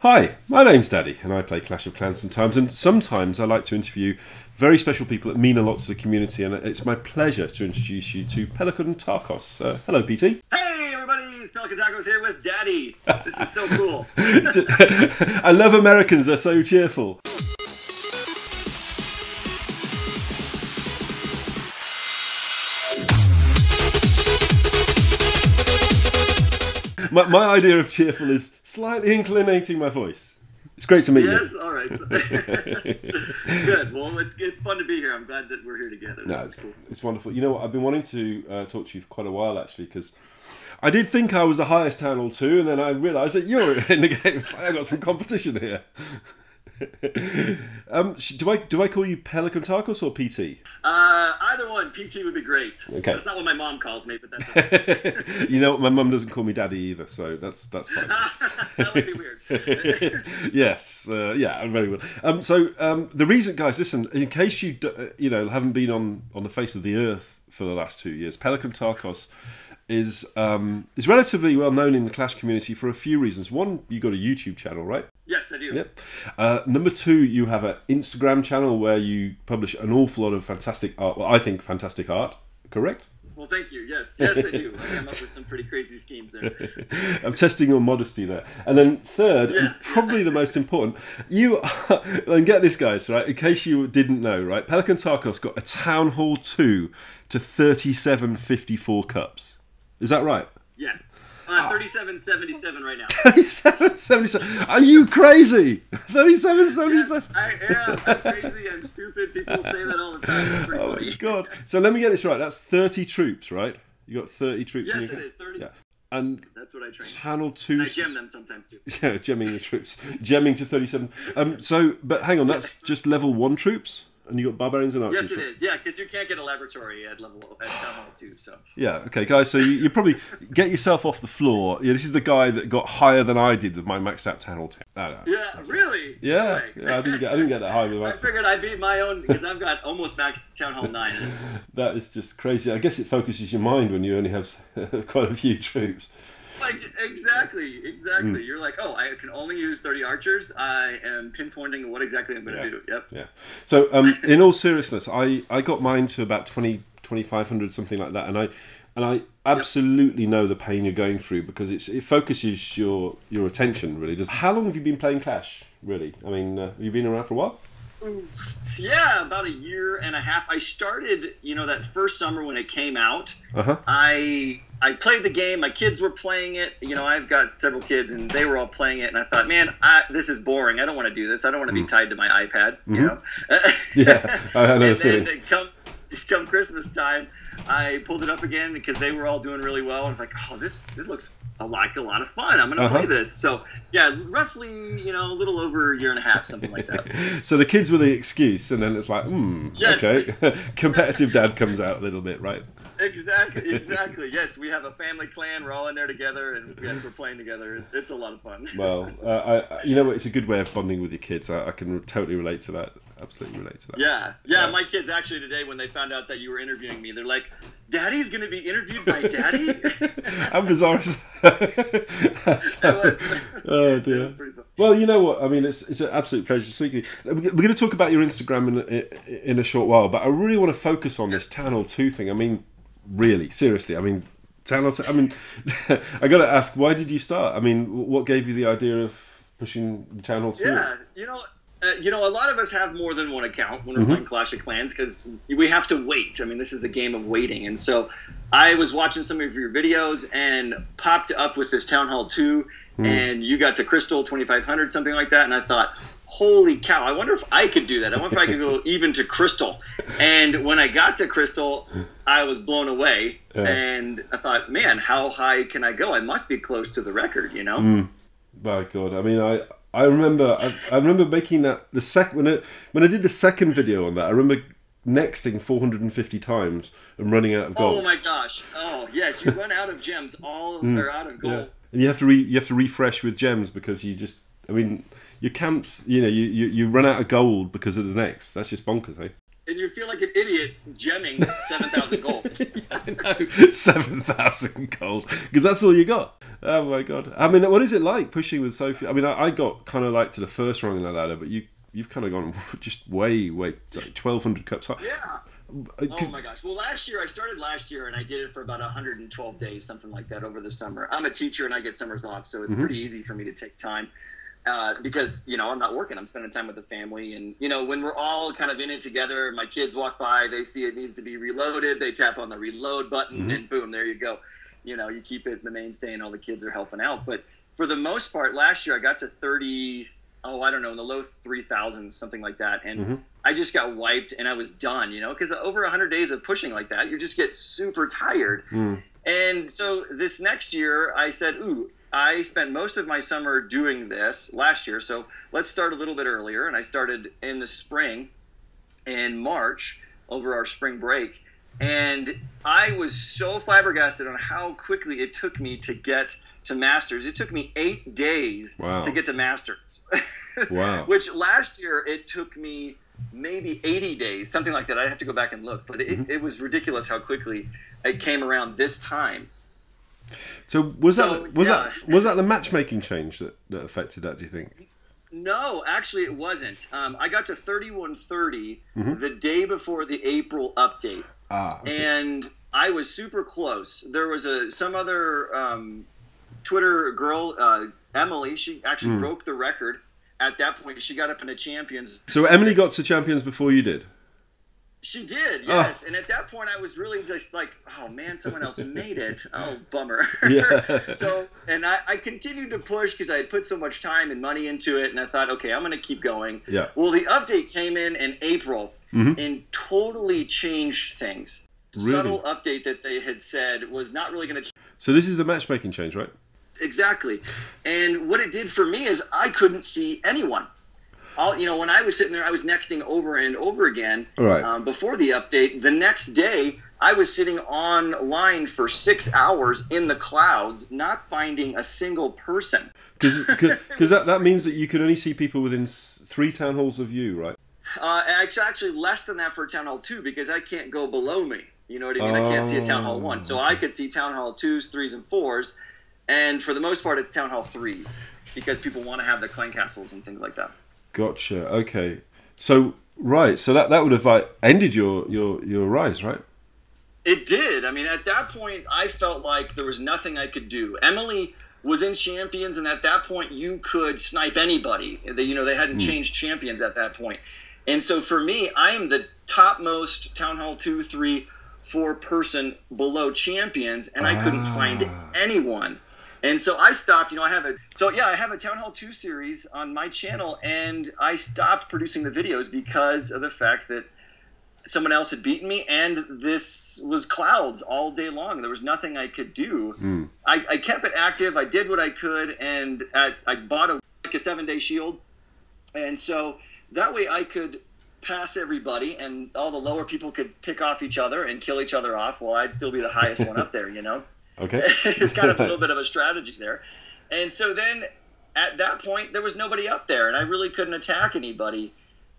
Hi, my name's Daddy, and I play Clash of Clans sometimes I like to interview very special people that mean a lot to the community, and it's my pleasure to introduce you to Pelican Tacos. Hello, PT. Hey, everybody, it's Pelican Tacos here with Daddy. This is so cool. I love Americans, they're so cheerful. My idea of cheerful is slightly inclinating my voice. It's great to meet you. Yes, all right. Good. Well, it's fun to be here. I'm glad that we're here together. This is cool. It's wonderful. You know what? I've been wanting to talk to you for quite a while, actually, because I did think I was the highest TOWNHALL 2, and then I realised that you're in the game. It's like I've got some competition here. Do I call you Pelican Tacos or PT? Either one. PT would be great. Okay. That's not what my mom calls me, but that's okay. You know what? My mum doesn't call me Daddy either, so that's fine. That would be weird. Yes. Yeah, very well. The reason, guys, listen, in case you haven't been on the face of the earth for the last 2 years, Pelican Tacos is relatively well known in the Clash community for a few reasons. One, you got a YouTube channel, right? Yes, I do. Yep. Number two, you have an Instagram channel where you publish an awful lot of fantastic art. Well, I think fantastic art. Correct? Well, thank you. Yes, I do. I came up with some pretty crazy schemes there. I'm testing your modesty there. And then third, and probably the most important, you are, and get this, guys, right? In case you didn't know, right? Pelican Tacos got a TOWNHALL 2 to 3754 cups. Is that right? Yes. 3777 right now. 3777. Are you crazy? 3777. Yes, I am. I'm crazy. I'm stupid. People say that all the time. It's pretty funny. Oh my god. So let me get this right. That's 30 troops, right? You got 30 troops. Yes, it is 30. Yeah. And that's what I train. TOWNHALL 2. I gem them sometimes too. Yeah, gemming the troops. Gemming to 37. But hang on, that's just level 1 troops? And you got Barbarians and Archers? Yes, it is. Yeah, because you can't get a laboratory at TOWNHALL 2. So. Yeah. Okay, guys. So you probably get yourself off the floor. Yeah, this is the guy that got higher than I did with my maxed out TOWNHALL 10. Yeah, really? Yeah. I didn't get that high with my. I figured I beat my own because I've got almost maxed TOWNHALL 9. That is just crazy. I guess it focuses your mind when you only have quite a few troops. Like, exactly. You're like, oh, I can only use 30 archers. I am pinpointing what exactly I'm going to do. Yep. Yeah. So, in all seriousness, I got mine to about 2,500, something like that, and I absolutely know the pain you're going through because it focuses your attention, really. How long have you been playing Clash, really? I mean, have you been around for a while? Yeah, about a year and a half. I started, that first summer when it came out. I played the game. My kids were playing it. I've got several kids, and they were all playing it. And I thought, man, this is boring. I don't want to do this. I don't want to be tied to my iPad. Yeah, I know the feeling. And then come Christmas time, I pulled it up again because they were all doing really well. I was like, oh, this looks like a lot of fun. I'm going to play this. So, yeah, roughly, a little over a year and a half, something like that. So the kids were the excuse, and then it's like, yes. Okay. Competitive dad comes out a little bit, right? Exactly. Yes, we have a family clan. We're all in there together, and yes, we're playing together. It's a lot of fun. Well, it's a good way of bonding with your kids. I can totally relate to that. Absolutely relate to that. Yeah. My kids actually today, when they found out that you were interviewing me, they're like, "Daddy's going to be interviewed by Daddy." How bizarre is that? Oh dear. It was pretty fun. Well, you know what? I mean, it's an absolute pleasure to speak to you. We're going to talk about your Instagram in a short while, but I really want to focus on this TOWNHALL 2 thing. I mean, really, seriously. I mean, TOWNHALL 2. I mean, I got to ask, why did you start? I mean, what gave you the idea of pushing TOWNHALL 2? Yeah, a lot of us have more than one account when we're playing Clash of Clans because we have to wait. I mean, this is a game of waiting. And so I was watching some of your videos and popped up with this TOWNHALL 2, and you got to Crystal 2500, something like that. And I thought, holy cow, I wonder if I could do that. I wonder if I could go even to Crystal. And when I got to Crystal, I was blown away. And I thought, man, how high can I go? I must be close to the record, My God. I mean, I remember making that when I did the second video on that. I remember nexting 450 times and running out of gold. Oh my gosh! Oh yes, you run out of gems, or out of gold. Yeah. And you have to refresh with gems because your camps, you run out of gold because of the next. That's just bonkers, eh? and you feel like an idiot gemming 7,000 gold. I know, 7,000 gold, because that's all you got. Oh my god! I mean, what is it like pushing with Sophie? I mean, I got kind of like to the first rung of the ladder, but you've kind of gone just way like 1,200 cups high. Yeah. Oh my gosh! Well, I started last year, and I did it for about 112 days, something like that, over the summer. I'm a teacher, and I get summers off, so it's pretty easy for me to take time. Because, I'm not working. I'm spending time with the family. And, when we're all kind of in it together, my kids walk by, they see it needs to be reloaded. They tap on the reload button and boom, there you go. You keep it the mainstay and all the kids are helping out. But for the most part, last year I got to 30, in the low 3,000s, something like that. And I just got wiped and I was done, because over 100 days of pushing like that, you just get super tired. And so this next year I said, I spent most of my summer doing this last year, so let's start a little bit earlier. And I started in the spring, in March, over our spring break. And I was so flabbergasted on how quickly it took me to get to Masters. It took me 8 days to get to Masters. Wow. Which last year it took me maybe 80 days, something like that. I'd have to go back and look. But it was ridiculous how quickly it came around this time. So was that the matchmaking change that affected that, do you think? No, actually it wasn't. I got to 3130 the day before the April update. And I was super close. There was some other Twitter girl, Emily, she actually broke the record at that point. She got up into champions. So Emily got to champions before you did? She did, yes. And at that point, I was really just like, oh, man, someone else made it. Oh, bummer. Yeah. So, and I continued to push because I had put so much time and money into it. And I thought, okay, I'm going to keep going. Yeah. Well, the update came in April and totally changed things. Really? Subtle update that they had said was not really going to. So this is the matchmaking change, right? Exactly. And what it did for me is I couldn't see anyone. When I was sitting there, I was nexting over and over again before the update. The next day, I was sitting online for 6 hours in the clouds, not finding a single person. Because that means that you can only see people within 3 town halls of you, right? It's actually less than that for Town Hall 2 because I can't go below me. You know what I mean? I can't see a Town Hall 1. So I could see Town Hall 2s, 3s, and 4s. And for the most part, it's Town Hall 3s because people want to have the clan castles and things like that. Gotcha. Okay. So that would have ended your rise, right? It did. I mean, at that point, I felt like there was nothing I could do. Emily was in champions, and at that point, you could snipe anybody. They hadn't changed champions at that point. And so for me, I am the topmost Town Hall 2, 3, 4 person below champions, and I couldn't find anyone. And so I stopped, I have a Town Hall 2 series on my channel, and I stopped producing the videos because of the fact that someone else had beaten me, and this was clouds all day long. There was nothing I could do. I kept it active. I did what I could, and I bought a 7-day shield. And so that way I could pass everybody, and all the lower people could pick off each other and kill each other off while I'd still be the highest one up there, Okay. It's kind of a little bit of a strategy there. And so then at that point, there was nobody up there, and I really couldn't attack anybody.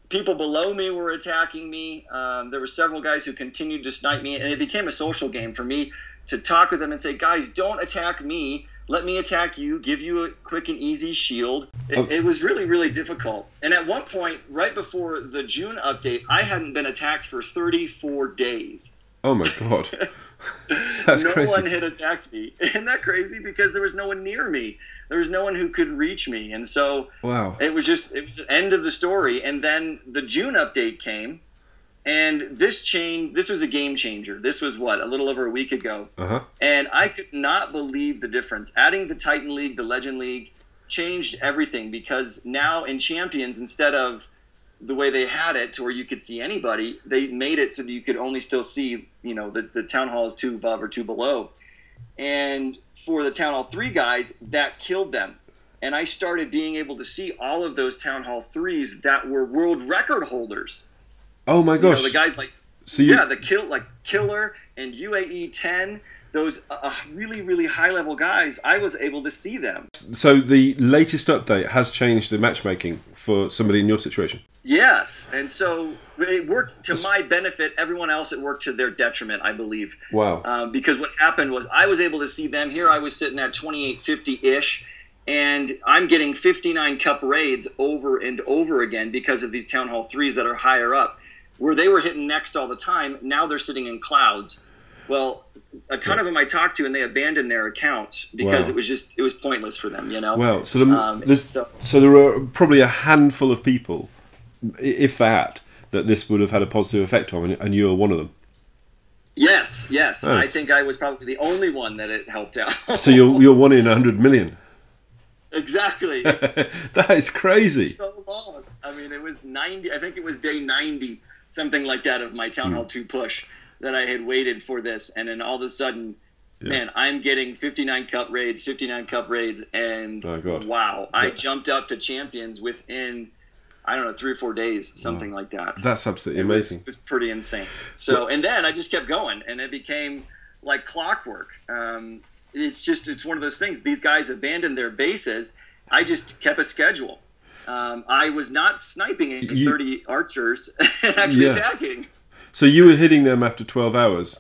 People below me were attacking me. There were several guys who continued to snipe me, and it became a social game for me to talk with them and say, guys, don't attack me. Let me attack you, give you a quick and easy shield. It was really, really difficult. And at one point, right before the June update, I hadn't been attacked for 34 days. Oh, my God. That's no crazy. one had attacked me. Isn't that crazy? Because there was no one near me. There was no one who could reach me. And so it was the end of the story. And then the June update came, and this was a game changer. This was a little over a week ago. And I could not believe the difference. Adding the Titan League, the Legend League, changed everything, because now in Champions, instead of the way they had it to where you could see anybody, they made it so that you could only still see, the Town Halls 2 above or 2 below. And for the Town Hall 3 guys, that killed them. And I started being able to see all of those Town Hall 3s that were world record holders. Oh my gosh. The guys like, Killer and UAE 10, those really, really high level guys, I was able to see them. So the latest update has changed the matchmaking for somebody in your situation? Yes, and so it worked to my benefit. Everyone else, it worked to their detriment, I believe. Wow. Because what happened was I was able to see them. Here I was sitting at 2850-ish, and I'm getting 59 cup raids over and over again because of these Town Hall 3s that are higher up. Where they were hitting next all the time, now they're sitting in clouds. Well, a ton of them I talked to, and they abandoned their accounts because it was pointless for them, you know? Wow. So, so there are probably a handful of people, if that this would have had a positive effect on, and you are one of them. Yes. Nice. I think I was probably the only one that it helped out. So you're one in 100 million. Exactly. That is crazy. So long. I mean, it was 90. I think it was day 90, something like that, of my Town Hall 2 push that I had waited for this, and then all of a sudden, man, I'm getting 59 cup raids, and wow, I jumped up to champions within, I don't know, 3 or 4 days, something like that. That's absolutely amazing. It was pretty insane. So, and then I just kept going, and it became like clockwork. It's one of those things. These guys abandoned their bases. I just kept a schedule. I was not sniping any 30 archers and actually attacking. So you were hitting them after 12 hours,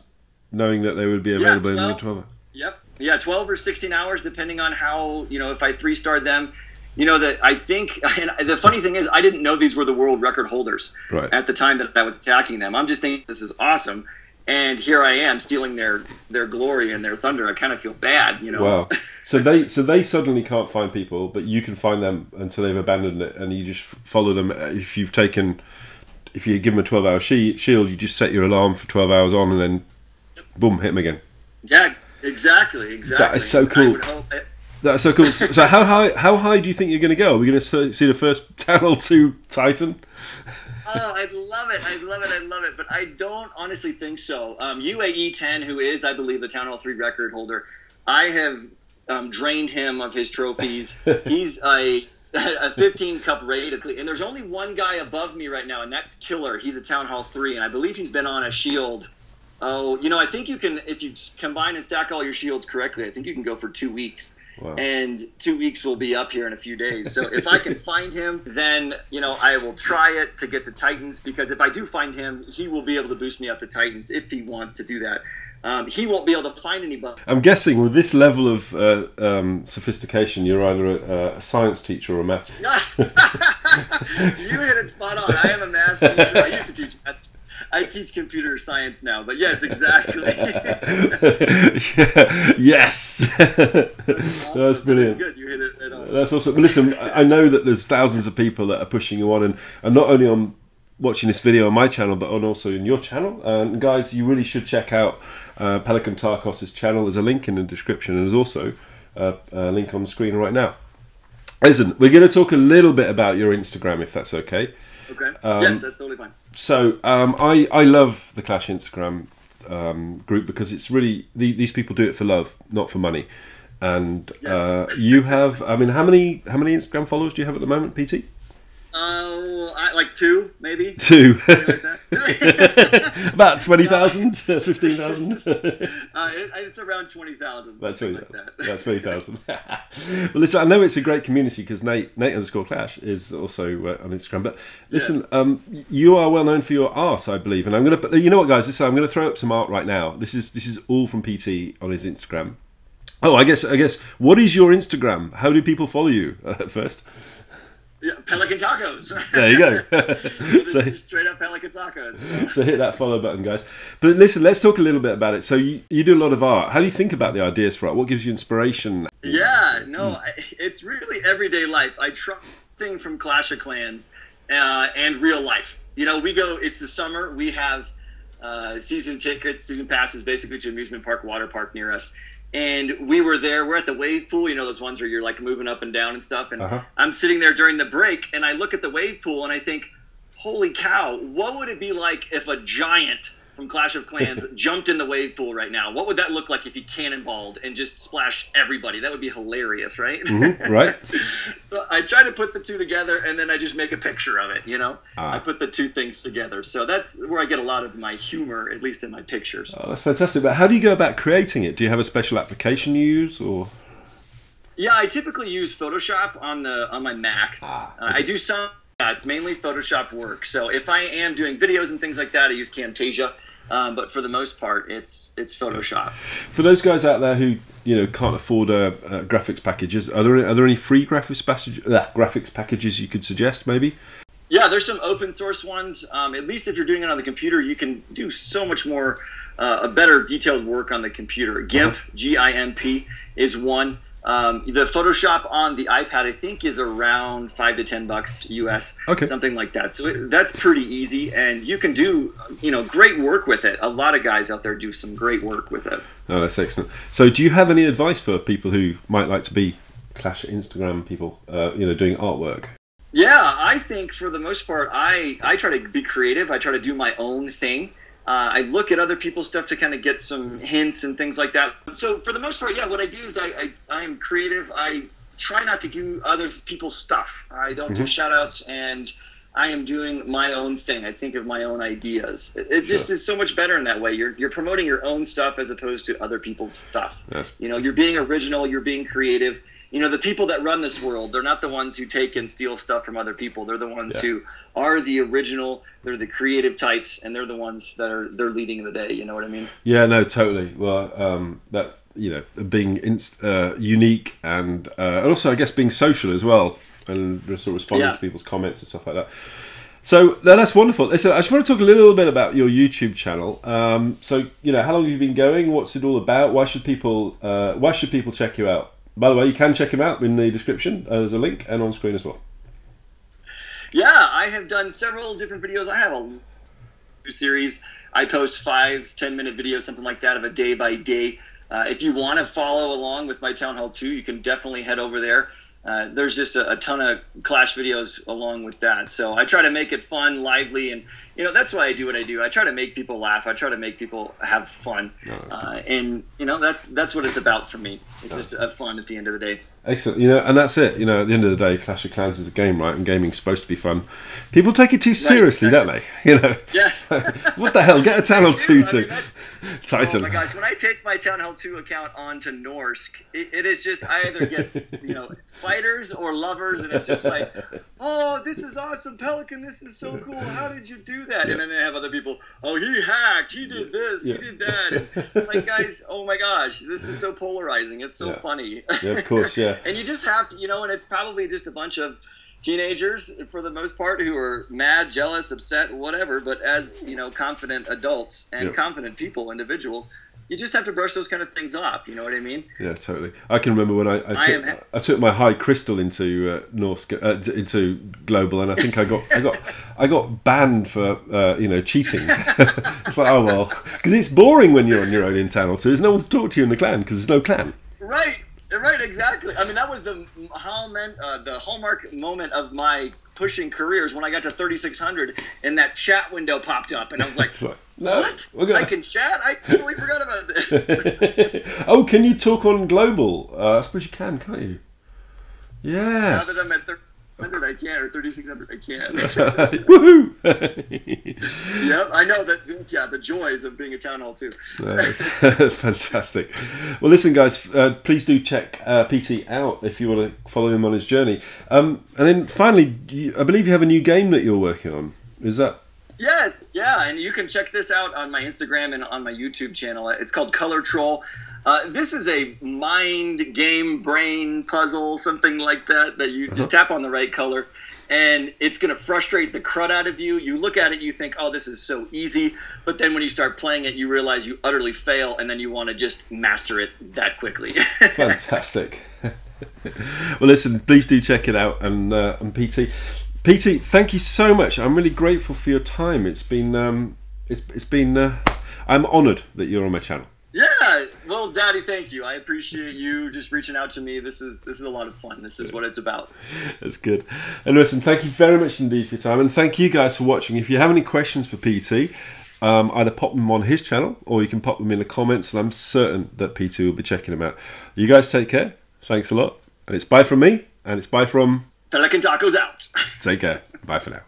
knowing that they would be available in the 12 hours? Yep. Yeah, 12 or 16 hours, depending on how, if I 3-starred them. That I think, and the funny thing is, I didn't know these were the world record holders at the time that I was attacking them. I'm just thinking, this is awesome. And here I am stealing their glory and their thunder. I kind of feel bad, Wow. So they suddenly can't find people, but you can find them until they've abandoned it, and you just follow them. If you give them a 12-hour shield, you just set your alarm for 12 hours on, and then boom, hit them again. Yeah, exactly. That is so cool. That's so cool. So how high do you think you're going to go? Are we going to see the first Town Hall 2 Titan? Oh, I'd love it, but I don't honestly think so. UAE 10, who is, I believe, the Town Hall 3 record holder, I have drained him of his trophies. He's a 15 cup raid, and there's only one guy above me right now, and that's Killer. He's a Town Hall 3, and I believe he's been on a shield. Oh, I think you can, if you combine and stack all your shields correctly, I think you can go for 2 weeks. Wow. And 2 weeks will be up here in a few days. So if I can find him, then, I will try it to get to Titans, because if I do find him, he will be able to boost me up to Titans if he wants to do that. He won't be able to find anybody. I'm guessing with this level of sophistication, you're either a science teacher or a math teacher. You hit it spot on. I am a math teacher. I used to teach math. I teach computer science now, but yes, exactly. Yes. That's awesome. That's brilliant. That's good. You hit it right on. That's awesome. But listen, I know that there's thousands of people that are pushing you on, and not only on watching this video on my channel, but also in your channel. And guys, you really should check out Pelican Tacos' channel. There's a link in the description, and there's also a link on the screen right now. Listen, we're going to talk a little bit about your Instagram, if that's okay. Okay. Yes, that's totally fine. So I love the Clash Instagram group, because it's really these people do it for love, not for money. And you have, I mean, how many Instagram followers do you have at the moment, PT? Like 2, maybe. 2. Something like that. About 20,000, 15,000. It's around 20,000. About 20,000. Like that. About 20,000. Well, listen, I know it's a great community, because Nate_Clash is also on Instagram. But listen, you are well known for your art, I believe, and I'm going to. You know what, guys? Listen, I'm going to throw up some art right now. This is all from PT on his Instagram. Oh, I guess. What is your Instagram? How do people follow you first? Yeah, Pelican Tacos. There you go. So, straight up Pelican Tacos. So hit that follow button, guys. But listen, let's talk a little bit about it. So you do a lot of art. How do you think about the ideas for art? What gives you inspiration? Yeah, no, it's really everyday life. I try thing from Clash of Clans and real life. It's the summer. We have season passes, basically, to amusement park, water park near us. And we were there. We're at the wave pool, those ones where you're like moving up and down and stuff. And I'm sitting there during the break, and I look at the wave pool, and I think, holy cow, what would it be like if a giant from Clash of Clans jumped in the wave pool right now? What would that look like if he cannonballed and just splashed everybody? That would be hilarious, right? Right. So I try to put the two together, and then I just make a picture of it, I put the two things together. So that's where I get a lot of my humor, at least in my pictures. Oh, that's fantastic. But how do you go about creating it? Do you have a special application you use, or? Yeah, I typically use Photoshop on my Mac. Okay. I do some Yeah, it's mainly Photoshop work. So if I am doing videos and things like that, I use Camtasia. But for the most part, it's Photoshop. For those guys out there who can't afford graphics packages, are there any free graphics packages you could suggest? Maybe. Yeah, there's some open source ones. At least if you're doing it on the computer, you can do so much more, a better detailed work on the computer. GIMP, GIMP, is one. The Photoshop on the iPad, I think, is around $5 to $10 US, something like that. So that's pretty easy, and you can do great work with it. A lot of guys out there do some great work with it. Oh, that's excellent. So, do you have any advice for people who might like to be Clash Instagram people, doing artwork? Yeah, I think for the most part, I try to be creative. I try to do my own thing. I look at other people's stuff to kind of get some hints and things like that. So for the most part, yeah, what I do is I am creative. I try not to do other people's stuff. I don't do shout outs, and I am doing my own thing. I think of my own ideas. It just is so much better in that way. You're promoting your own stuff as opposed to other people's stuff. Yes. You're being original. You're being creative. The people that run this world, they're not the ones who take and steal stuff from other people. They're the ones who are the original. They're the creative types, and they're the ones that they're leading the day. You know what I mean? Yeah, no, totally. Well, that's being unique, and also I guess being social as well, and sort of responding to people's comments and stuff like that. So that's wonderful. Listen, I just want to talk a little bit about your YouTube channel. So how long have you been going? What's it all about? Why should people check you out? By the way, you can check him out in the description. There's a link and on screen as well. Yeah, I have done several different videos. I have a series. I post 5-10 minute videos, something like that, of a day by day. If you want to follow along with my Town Hall 2, you can definitely head over there. There's just a ton of Clash videos along with that. So I try to make it fun, lively, and that's why I do what I do. I try to make people laugh. I try to make people have fun, and that's what it's about for me. It's just fun at the end of the day. Excellent. And that's it. At the end of the day, Clash of Clans is a game, right? And gaming's supposed to be fun. People take it too seriously, don't they? Yeah. What the hell? Get a Town Hall 2 too. Tyson. Oh my gosh, when I take my Town Hall 2 account onto Norsk, it is just, I either get fighters or lovers, and it's just like, oh, this is awesome, Pelican, this is so cool, how did you do that? And then they have other people, oh, he hacked, he did this, he did that. And I'm like, guys, oh my gosh, this is so polarizing, it's so funny. Yeah, of course, yeah. And you just have to, and it's probably just a bunch of teenagers, for the most part, who are mad, jealous, upset, whatever, but as confident adults and confident people, individuals, you just have to brush those kind of things off. You know what I mean? Yeah, totally. I can remember when I took my high crystal into into global, and I think I got banned for cheating. It's like, oh well, because it's boring when you're on your own in Town Hall 2. There's no one to talk to you in the clan because there's no clan. Right. Right, exactly. I mean, that was the hallmark moment of my pushing careers when I got to 3600 and that chat window popped up, and I was like, what? I can chat? I totally forgot about this. Oh, can you talk on global? I suppose you can't you? Yes. Now that I'm at 3600, I can, or 3600, I can. Woohoo! Yep, I know that. Yeah, the joys of being a Town Hall 2. Fantastic. Well, listen, guys, please do check PT out if you want to follow him on his journey. And then finally, I believe you have a new game that you're working on. Is that? Yes, yeah, and you can check this out on my Instagram and on my YouTube channel. It's called Color Troll. This is a mind game, brain puzzle, something like that you just tap on the right color, and it's going to frustrate the crud out of you. You look at it, you think, oh, this is so easy, but then when you start playing it, you realize you utterly fail, and then you want to just master it that quickly. Fantastic. Well, listen, please do check it out, and PT, thank you so much. I'm really grateful for your time. It's been I'm honoured that you're on my channel. Yeah, well, Daddy, thank you. I appreciate you just reaching out to me. This is a lot of fun. This is what it's about. That's good. And listen, thank you very much indeed for your time, and thank you guys for watching. If you have any questions for PT, either pop them on his channel or you can pop them in the comments, and I'm certain that PT will be checking them out. You guys take care. Thanks a lot. And it's bye from me, and it's bye from Pelican Tacos out. Take care. Bye for now.